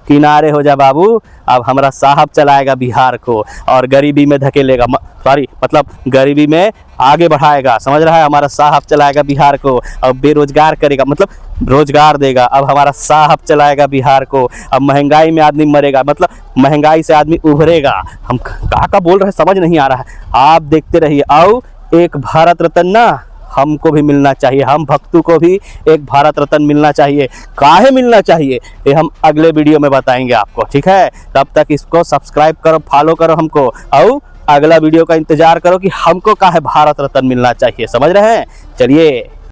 किनारे हो जा बाबू, अब हमारा साहब चलाएगा बिहार को और गरीबी में धकेलेगा, सॉरी मतलब गरीबी में आगे बढ़ाएगा, समझ रहा है। हमारा साहब चलाएगा बिहार को, अब बेरोजगार करेगा मतलब रोजगार देगा, अब हमारा साहब चलाएगा बिहार को। अब महंगाई में आदमी मरेगा मतलब महंगाई से आदमी उभरेगा। हम कहाँ का बोल रहे हैं समझ नहीं आ रहा है, आप देखते रहिए। आओ एक भारत रत्न ना हमको भी मिलना चाहिए, हम भक्तों को भी एक भारत रत्न मिलना चाहिए। काहे मिलना चाहिए ये हम अगले वीडियो में बताएंगे आपको, ठीक है। तब तक इसको सब्सक्राइब करो, फॉलो करो हमको, और अगला वीडियो का इंतजार करो कि हमको काहे भारत रत्न मिलना चाहिए, समझ रहे हैं। चलिए।